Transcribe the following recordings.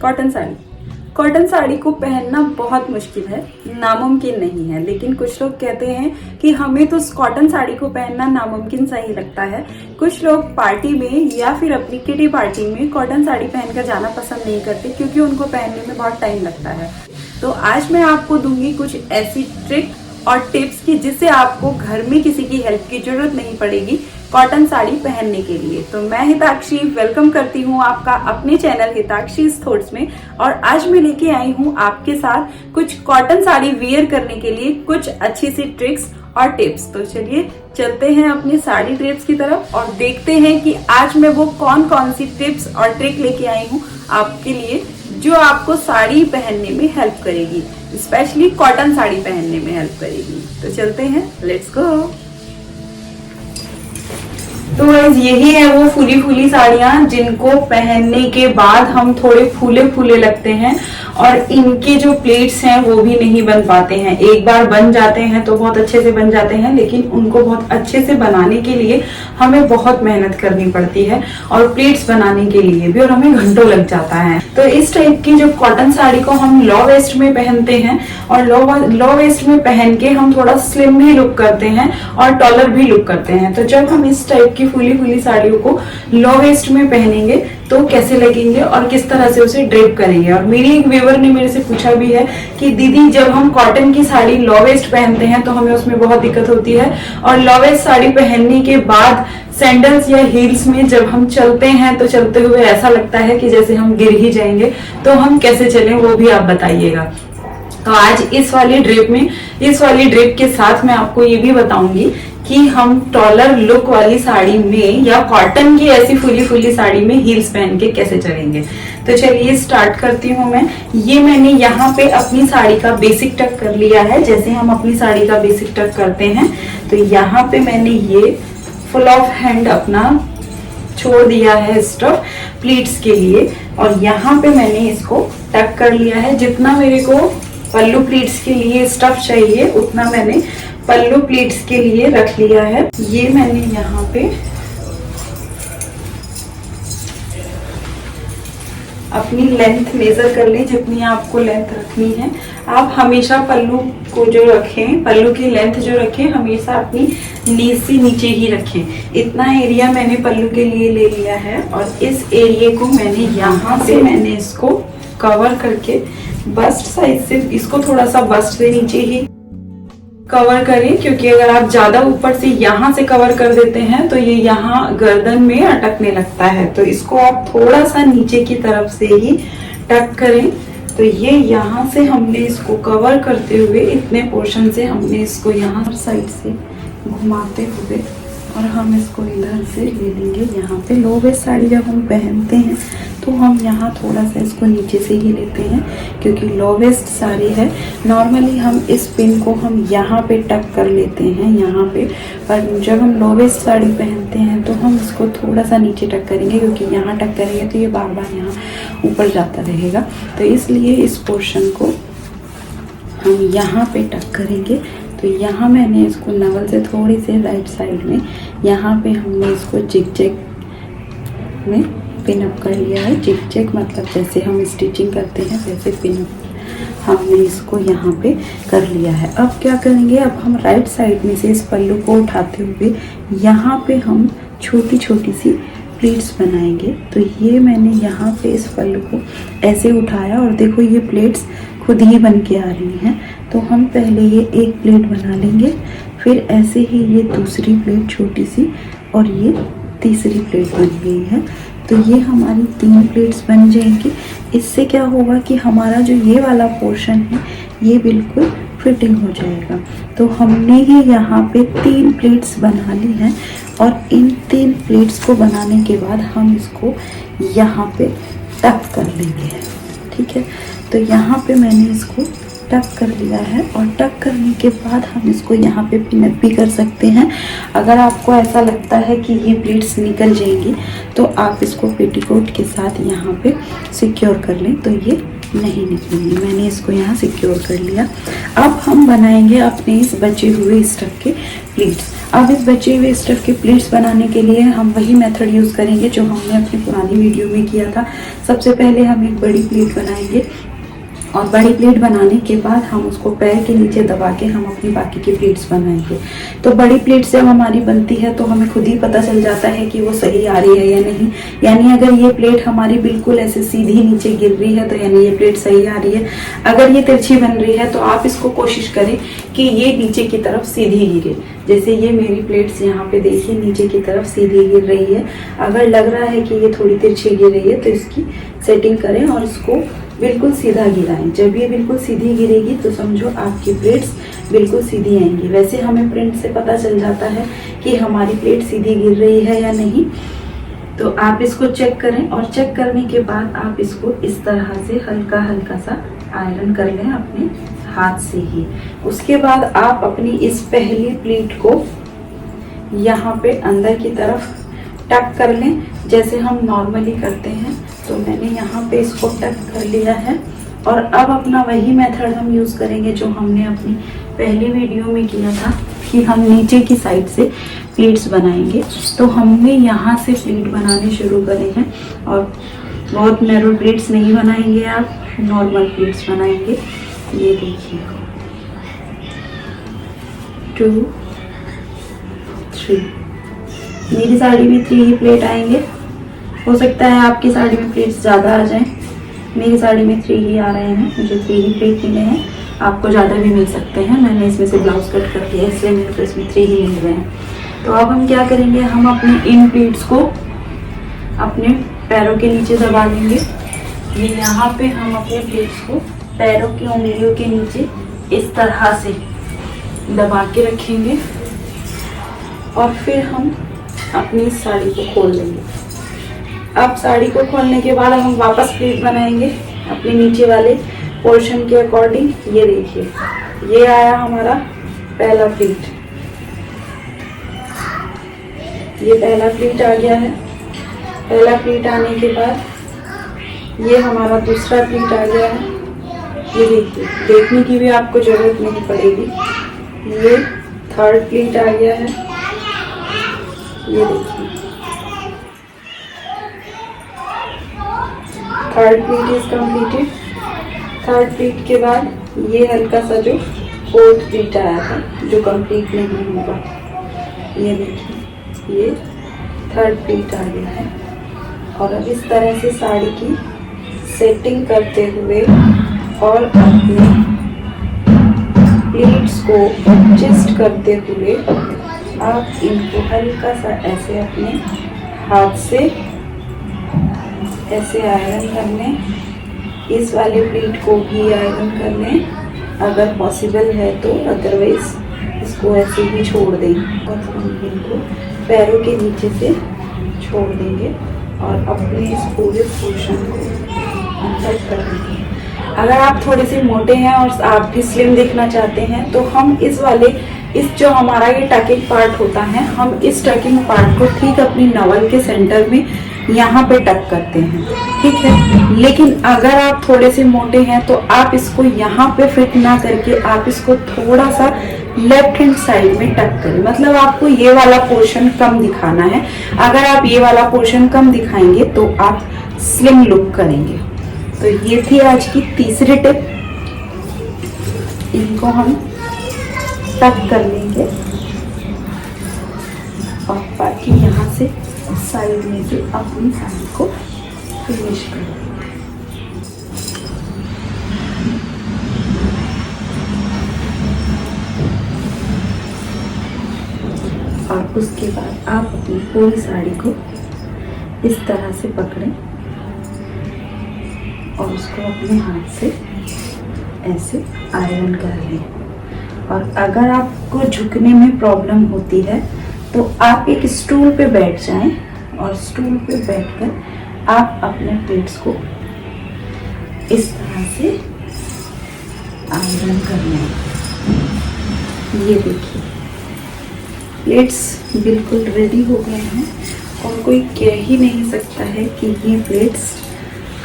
Cotton sari. Cotton sari को पहनना बहुत मुश्किल है, नामुमकिन नहीं है, लेकिन कुछ लोग कहते हैं कि हमें तो कॉटन साड़ी को पहनना नामुमकिन सा ही लगता है। कुछ लोग पार्टी में या फिर अपनी किटी पार्टी में कॉटन साड़ी पहनकर जाना पसंद नहीं करते क्योंकि उनको पहनने में बहुत टाइम लगता है। तो आज मैं आपको दूंगी कुछ ऐसी ट्रिक और टिप्स की जिससे आपको घर में किसी की हेल्प की जरूरत नहीं पड़ेगी कॉटन साड़ी पहनने के लिए। तो मैं हिताक्षी वेलकम करती हूँ आपका अपने चैनल हिताक्षी थॉट्स में, और आज मैं लेके आई हूँ आपके साथ कुछ कॉटन साड़ी वियर करने के लिए कुछ अच्छी सी ट्रिक्स और टिप्स। तो चलिए चलते हैं अपनी साड़ी टिप्स की तरफ और देखते हैं कि आज मैं वो कौन कौन सी टिप्स और ट्रिक लेके आई हूँ आपके लिए जो आपको साड़ी पहनने में हेल्प करेगी, स्पेशली कॉटन साड़ी पहनने में हेल्प करेगी। तो चलते हैं, लेट्स गो। तो गाइस यही है वो फूली फूली साड़ियां जिनको पहनने के बाद हम थोड़े फूले फूले लगते हैं और इनके जो प्लेट्स हैं वो भी नहीं बन पाते हैं। एक बार बन जाते हैं तो बहुत अच्छे से बन जाते हैं, लेकिन उनको बहुत अच्छे से बनाने के लिए हमें बहुत मेहनत करनी पड़ती है और प्लेट्स बनाने के लिए भी, और हमें घंटों लग जाता है। तो इस टाइप की जो कॉटन साड़ी को हम लो वेस्ट में पहनते हैं और लो वेस्ट में पहन के हम थोड़ा स्लिम भी लुक करते हैं और टॉलर भी लुक करते हैं। तो जब हम इस टाइप की फूली फूली साड़ियों को लो वेस्ट में पहनेंगे तो कैसे लगेंगे और किस तरह से उसे ड्रेप करेंगे। और मेरी एक व्यूअर ने मेरे से पूछा भी है कि दीदी जब हम कॉटन की साड़ी लो वेस्ट पहनते हैं तो हमें उसमें बहुत दिक्कत होती है, और लो वेस्ट साड़ी पहनने के बाद सैंडल्स या हील्स में जब हम चलते हैं तो चलते हुए ऐसा लगता है कि जैसे हम गिर ही जाएंगे, तो हम कैसे चलें वो भी आप बताइएगा। तो आज इस वाली ड्रेप के साथ मैं आपको ये भी बताऊंगी कि हम टॉलर लुक वाली साड़ी में या कॉटन की ऐसी फूली फूली साड़ी में हील्स पहन के कैसे चलेंगे। तो चलिए स्टार्ट करती हूँ मैं। ये मैंने यहाँ पे अपनी साड़ी का बेसिक टक कर लिया है, जैसे हम अपनी साड़ी का बेसिक टक करते हैं। तो यहाँ पे मैंने ये फुल ऑफ हैंड अपना छोड़ दिया है स्टफ प्लीट्स के लिए, और यहाँ पे मैंने इसको टक कर लिया है। जितना मेरे को पल्लू प्लीट्स के लिए स्टफ चाहिए उतना मैंने पल्लू प्लीट्स के लिए रख लिया है। ये मैंने यहाँ पे अपनी लेंथ मेजर कर ली, जितनी आपको लेंथ रखनी है। आप हमेशा पल्लू को जो रखें, पल्लू की लेंथ जो रखें, हमेशा अपनी नीज से नीचे ही रखें। इतना एरिया मैंने पल्लू के लिए ले लिया है, और इस एरिया को मैंने यहाँ से मैंने इसको कवर करके बस्ट साइज से, इसको थोड़ा सा बस्ट से नीचे ही कवर करें, क्योंकि अगर आप ज्यादा ऊपर से यहाँ से कवर कर देते हैं तो ये यहाँ गर्दन में अटकने लगता है। तो इसको आप थोड़ा सा नीचे की तरफ से ही टक करें। तो ये यहाँ से हमने इसको कवर करते हुए इतने पोर्शन से हमने इसको यहाँ साइड से घुमाते हुए, और हम इसको इधर से ले लेंगे। यहाँ पे लो वेस्ट साड़ी जब हम पहनते हैं तो हम यहाँ थोड़ा सा इसको नीचे से ही लेते हैं, क्योंकि लो वेस्ट साड़ी है। नॉर्मली हम इस पिन को हम यहाँ पे टक कर लेते हैं यहाँ पे, पर जब हम लो वेस्ट साड़ी पहनते हैं तो हम इसको थोड़ा सा नीचे टक करेंगे, क्योंकि यहाँ टक करेंगे तो ये बार बार यहाँ ऊपर जाता रहेगा। तो इसलिए इस पोर्शन को हम यहाँ पे टक करेंगे। तो यहाँ मैंने इसको नवल से थोड़ी से राइट साइड में यहाँ पे हमने इसको जिग जैग में पिन अप कर लिया है। जिग जैग मतलब जैसे हम स्टिचिंग करते हैं वैसे पिन अप हमने इसको यहाँ पे कर लिया है। अब क्या करेंगे, अब हम राइट साइड में से इस पल्लू को उठाते हुए यहाँ पे हम छोटी छोटी सी प्लेट्स बनाएंगे। तो ये मैंने यहाँ पे इस पल्लू को ऐसे उठाया, और देखो ये प्लेट्स खुद ही बन के आ रही हैं। तो हम पहले ये एक प्लेट बना लेंगे, फिर ऐसे ही ये दूसरी प्लेट छोटी सी, और ये तीसरी प्लेट बन गई है। तो ये हमारी 3 प्लेट्स बन जाएंगी। इससे क्या होगा कि हमारा जो ये वाला पोर्शन है ये बिल्कुल फिटिंग हो जाएगा। तो हमने ही यहाँ पे 3 प्लेट्स बना ली हैं, और इन 3 प्लेट्स को बनाने के बाद हम इसको यहाँ पे टक कर लेंगे। ठीक है, तो यहाँ पे मैंने इसको टक कर लिया है, और टक करने के बाद हम इसको यहाँ पे पिन अप भी कर सकते हैं। अगर आपको ऐसा लगता है कि ये प्लेट्स निकल जाएंगी तो आप इसको पेटीकोट के साथ यहाँ पे सिक्योर कर लें, तो ये नहीं निकलेंगी। मैंने इसको यहाँ सिक्योर कर लिया। अब हम बनाएंगे अपने इस बचे हुए स्टफ के प्लेट्स। अब इस बचे हुए स्टफ़ के प्लेट्स बनाने के लिए हम वही मेथड यूज़ करेंगे जो हमने अपनी पुरानी वीडियो में किया था। सबसे पहले हम एक बड़ी प्लेट बनाएंगे और बड़ी प्लेट बनाने के बाद हम उसको पैर के नीचे दबा के हम अपनी बाकी की प्लेट्स बनाएंगे। तो बड़ी प्लेट जब हमारी बनती है तो हमें खुद ही पता चल जाता है कि वो सही आ रही है या नहीं। यानी अगर ये प्लेट हमारी बिल्कुल ऐसे सीधी नीचे गिर रही है तो यानी ये प्लेट सही आ रही है। अगर ये तिरछी बन रही है तो आप इसको कोशिश करें कि ये नीचे की तरफ सीधी गिरे। जैसे ये मेरी प्लेट्स यहाँ पे देखिए नीचे की तरफ सीधी गिर रही है। अगर लग रहा है कि ये थोड़ी तिरछी गिर रही है तो इसकी सेटिंग करें और इसको बिल्कुल सीधा गिराएं। जब ये बिल्कुल सीधी गिरेगी तो समझो आपकी प्लेट्स बिल्कुल सीधी आएंगी। वैसे हमें प्रिंट से पता चल जाता है कि हमारी प्लेट सीधी गिर रही है या नहीं। तो आप इसको चेक करें और चेक करने के बाद आप इसको इस तरह से हल्का हल्का सा आयरन कर लें अपने हाथ से ही। उसके बाद आप अपनी इस पहली प्लेट को यहाँ पे अंदर की तरफ टक कर लें जैसे हम नॉर्मली करते हैं। तो मैंने यहाँ पे इसको टक कर लिया है और अब अपना वही मेथड हम यूज़ करेंगे जो हमने अपनी पहली वीडियो में किया था कि हम नीचे की साइड से प्लेट्स बनाएंगे। तो हमने यहाँ से प्लेट बनाने शुरू करे हैं और बहुत नैरो प्लेट्स नहीं बनाएंगे, आप नॉर्मल प्लेट्स बनाएंगे। ये देखिए 2 3 मेरी साड़ी में 3 ही प्लेट आएंगे। हो सकता है आपकी साड़ी में प्लेट्स ज़्यादा आ जाएं। मेरी साड़ी में 3 ही आ रहे हैं, मुझे 3 ही प्लेट मिले हैं। आपको ज़्यादा भी मिल सकते हैं। मैंने इसमें से ब्लाउज कट कर दिया इसलिए मेरे को इसमें 3 ही मिल रहे हैं। तो अब हम क्या करेंगे, हम अपने इन प्लेट्स को अपने पैरों के नीचे दबा लेंगे। ये यहाँ पे हम अपने प्लेट्स को पैरों की उंगलियों के नीचे इस तरह से दबा के रखेंगे और फिर हम अपनी साड़ी को खोल लेंगे। अब साड़ी को खोलने के बाद हम वापस प्लेट बनाएंगे अपने नीचे वाले पोर्शन के अकॉर्डिंग। ये देखिए ये आया हमारा पहला प्लेट, ये पहला प्लेट आ गया है। पहला प्लेट आने के बाद ये हमारा दूसरा प्लेट आ गया है। ये देखिए, देखने की भी आपको जरूरत नहीं पड़ेगी। ये थर्ड प्लेट आ गया है। ये देखिए third plate is completed. Third plate के बाद ये हल्का सा जो फोर्थ प्लेट आया था जो कंप्लीट नहीं होगा, ये देखिए ये थर्ड प्लेट आ गया है। और अब इस तरह से साड़ी की सेटिंग करते हुए और अपने प्लेट्स को एडजस्ट करते हुए आप इनको हल्का सा ऐसे अपने हाथ से ऐसे आयरन कर लें। इस वाले प्लेट को भी आयरन कर लें अगर पॉसिबल है तो, अदरवाइज इसको ऐसे ही छोड़ दें और हम इनको पैरों के नीचे से छोड़ देंगे और अपने इस पूरे पोर्शन को अंदर कर देंगे। अगर आप थोड़े से मोटे हैं और आप भी स्लिम दिखना चाहते हैं तो हम इस जो हमारा ये टकिंग पार्ट होता है, हम इस टकिंग पार्ट को ठीक अपनी नवल के सेंटर में यहाँ पे टक करते हैं, ठीक है। लेकिन अगर आप थोड़े से मोटे हैं तो आप इसको यहाँ पे फिट ना करके आप इसको थोड़ा सा लेफ्ट हैंड साइड में टक करें। मतलब आपको ये वाला पोर्शन कम दिखाना है। अगर आप ये वाला पोर्शन कम दिखाएंगे तो आप स्लिम लुक करेंगे। तो ये थी आज की तीसरी टिप। इनको हम टक कर लेंगे और बाकी यहाँ से साइड में से अपनी साड़ी को फिनिश कर देंगे। और उसके बाद आप अपनी पूरी साड़ी को इस तरह से पकड़ें और उसको अपने हाथ से ऐसे आयरन कर लें। और अगर आपको झुकने में प्रॉब्लम होती है तो आप एक स्टूल पे बैठ जाएं और स्टूल पे बैठकर आप अपने प्लेट्स को इस तरह से आयरन कर लें। ये देखिए प्लेट्स बिल्कुल रेडी हो गए हैं और कोई कह ही नहीं सकता है कि ये प्लेट्स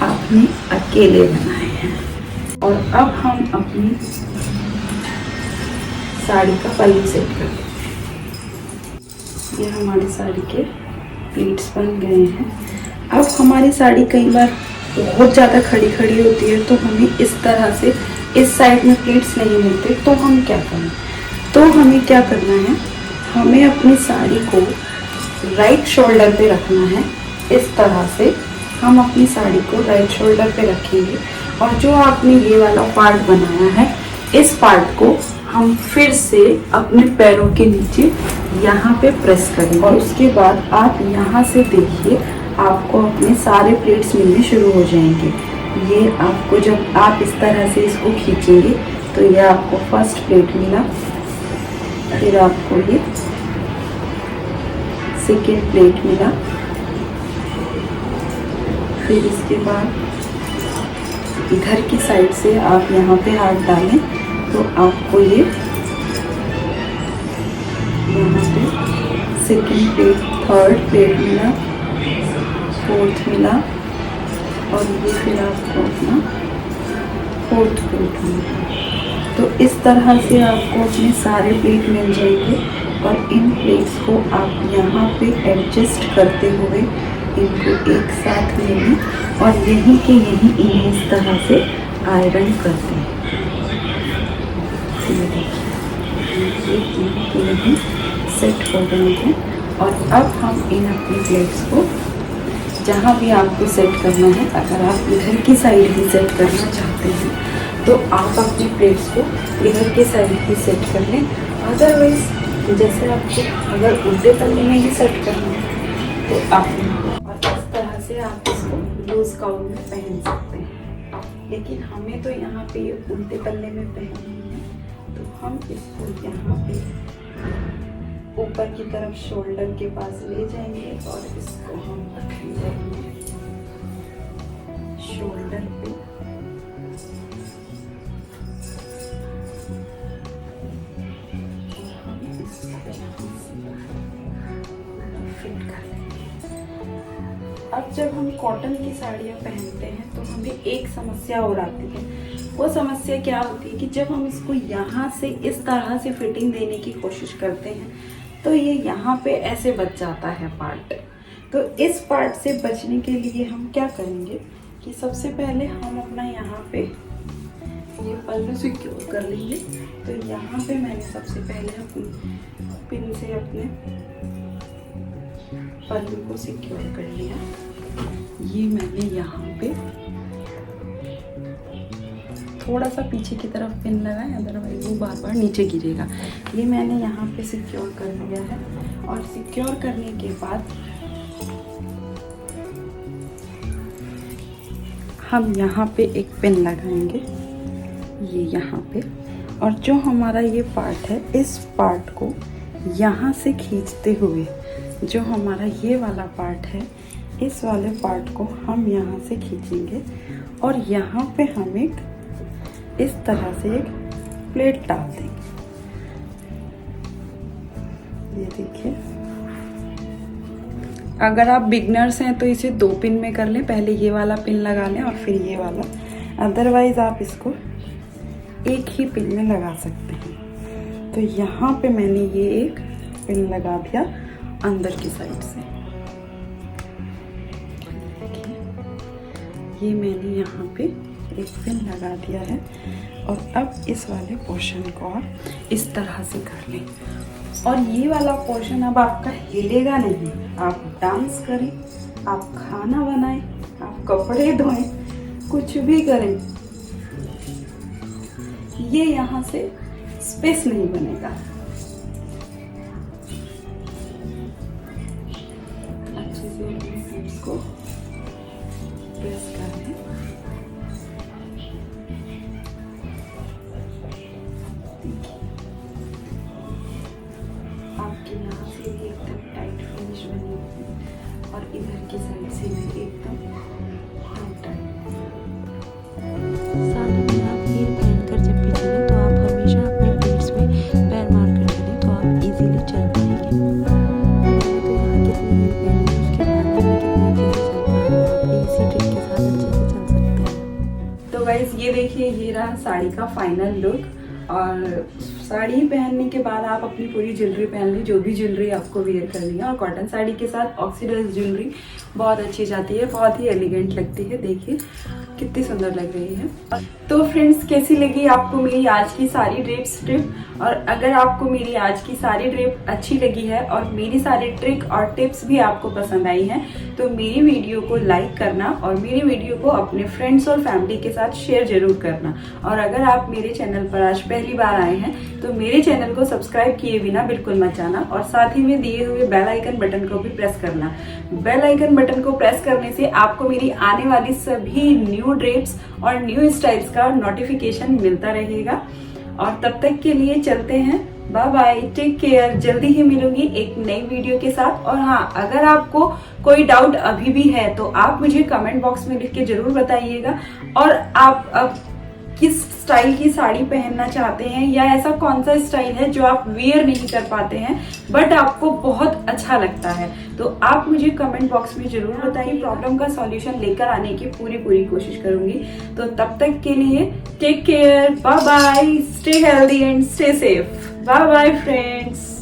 आपने अकेले बनाए हैं। और अब हम अपनी साड़ी का पल्लू सेट कर देंगे। ये हमारी साड़ी के प्लीट्स बन गए हैं। अब हमारी साड़ी कई बार बहुत ज़्यादा खड़ी खड़ी होती है, तो हमें इस तरह से इस साइड में प्लीट्स नहीं मिलते, तो हम क्या करें? तो हमें क्या करना है, हमें अपनी साड़ी को राइट शोल्डर पे रखना है। इस तरह से हम अपनी साड़ी को राइट शोल्डर पे रखेंगे और जो आपने ये वाला पार्ट बनाया है, इस पार्ट को हम फिर से अपने पैरों के नीचे यहाँ पे प्रेस करेंगे और उसके बाद आप यहाँ से देखिए, आपको अपने सारे प्लेट्स मिलने शुरू हो जाएंगे। ये आपको जब आप इस तरह से इसको खींचेंगे तो ये आपको फर्स्ट प्लेट मिला, फिर आपको ये सेकेंड प्लेट मिला, फिर इसके बाद इधर की साइड से आप यहाँ पे हाथ डालें तो आपको ये यहाँ पे सेकेंड प्लेट, थर्ड प्लेट मिला, फोर्थ मिला और ये फिर आपको अपना फोर्थ प्लेट मिला। तो इस तरह से आपको अपने सारे प्लेट मिल जाएंगे और इन प्लेट्स को आप यहाँ पे एडजस्ट करते हुए इनको एक साथ ले लें और यहीं के यहीं इन्हें इस तरह से आयरन करते हैं। ये देखिए, यहीं के यहीं सेट हो गए हैं। और अब हम इन अपनी प्लेट्स को जहाँ भी आपको सेट करना है, अगर आप इधर की साइड भी सेट करना चाहते हैं तो आप अपनी प्लेट्स को इधर के साइड भी सेट कर लें। अदरवाइज जैसे आपको अगर उल्टे पल्ले में ही सेट करना है तो आप और इस तरह से आप इसको लूज गाउन में पहन सकते हैं। लेकिन हमें तो यहाँ पे ये उल्टे पल्ले में पहननी है, तो हम इसको यहाँ पे ऊपर की तरफ शोल्डर के पास ले जाएंगे और इसको हम रखेंगे शोल्डर पे। फिट कर लेंगे। अब जब हम कॉटन की साड़ियाँ पहनते हैं तो हमें एक समस्या और आती है। वो समस्या क्या होती है कि जब हम इसको यहाँ से इस तरह से फिटिंग देने की कोशिश करते हैं तो ये यहाँ पे ऐसे बच जाता है पार्ट। तो इस पार्ट से बचने के लिए हम क्या करेंगे कि सबसे पहले हम अपना यहाँ पे ये पल्लू सिक्योर कर लेंगे। तो यहाँ पे मैंने सबसे पहले अपनी पिन से अपने पल्लू को सिक्योर कर लिया। ये मैंने यहाँ पे थोड़ा सा पीछे की तरफ पिन लगाए, अदरवाइज वो बार बार नीचे गिरेगा। ये मैंने यहाँ पे सिक्योर कर लिया है और सिक्योर करने के बाद हम यहाँ पे एक पिन लगाएंगे, ये यहाँ पे, और जो हमारा ये पार्ट है इस पार्ट को यहाँ से खींचते हुए जो हमारा ये वाला पार्ट है, इस वाले पार्ट को हम यहाँ से खींचेंगे और यहाँ पे हम एक इस तरह से एक प्लेट डाल देंगे। ये देखिए, अगर आप बिगनर्स हैं तो इसे 2 पिन में कर लें, पहले ये वाला पिन लगा लें और फिर ये वाला। अदरवाइज आप इसको एक ही पिन में लगा सकते हैं। तो यहाँ पे मैंने ये एक पिन लगा दिया अंदर की साइड से। ये मैंने यहाँ पे एक पिन लगा दिया है और अब इस वाले पोर्शन को आप इस तरह से कर लें। और ये वाला पोर्शन अब आपका हिलेगा नहीं। आप डांस करें, आप खाना बनाएं, आप कपड़े धोएं, कुछ भी करें, ये यहाँ से स्पेस नहीं बनेगा। अच्छे से इसको प्रेस कर लें। आपके यहाँ से भी एकदम टाइट फिनिश बनेगी और इधर की साइड से भी एकदम टाइट। साड़ी में आप हील पहनकर जब भी चलें तो आप हमेशा अपने प्लेट्स में पैर मार कर चलें, तो आप इजीली चल पाएंगे। तो यहाँ कितनी हील पहनी उसके बाद में कितनी अच्छे से चल पा रहे हैं, आप इसी ट्रिक के साथ अच्छे से चल सकते हैं। तो गाइस ये देखिए, ये रहा साड़ी का फाइनल लुक। और साड़ी पहनने के बाद आप अपनी पूरी ज्वेलरी पहन ली, जो भी ज्वेलरी आपको वेयर करनी है। और कॉटन साड़ी के साथ ऑक्सीडाइज ज्वेलरी बहुत अच्छी जाती है, बहुत ही एलिगेंट लगती है। देखिए कितनी सुंदर लग रही है। तो फ्रेंड्स, कैसी लगी आपको मेरी आज की सारी ड्रेप्स ट्रिप? और अगर आपको मेरी आज की सारी ड्रेप अच्छी लगी है और मेरी सारी ट्रिक और टिप्स भी आपको पसंद आई हैं, तो मेरी वीडियो को लाइक करना और मेरी वीडियो को अपने फ्रेंड्स और फैमिली के साथ शेयर जरूर करना। और अगर आप मेरे चैनल पर आज पहली बार आए हैं तो मेरे चैनल को सब्सक्राइब किए बिना बिल्कुल मत जाना, और साथ ही में दिए हुए बेल आइकन बटन को भी प्रेस करना। बेल आइकन बटन को प्रेस करने से आपको मेरी आने वाली सभी न्यू ड्रेप्स और न्यू स्टाइल्स का नोटिफिकेशन मिलता रहेगा। और तब तक के लिए चलते हैं, बाय बाय, टेक केयर। जल्दी ही मिलूंगी एक नई वीडियो के साथ। और हाँ, अगर आपको कोई डाउट अभी भी है तो आप मुझे कमेंट बॉक्स में लिख के जरूर बताइएगा। और आप अब किस स्टाइल की साड़ी पहनना चाहते हैं, या ऐसा कौन सा स्टाइल है जो आप वेयर नहीं कर पाते हैं बट आपको बहुत अच्छा लगता है, तो आप मुझे कमेंट बॉक्स में जरूर बताइए। प्रॉब्लम का सॉल्यूशन लेकर आने की पूरी कोशिश करूंगी। तो तब तक के लिए take care, bye bye, stay healthy and stay safe. Bye bye friends.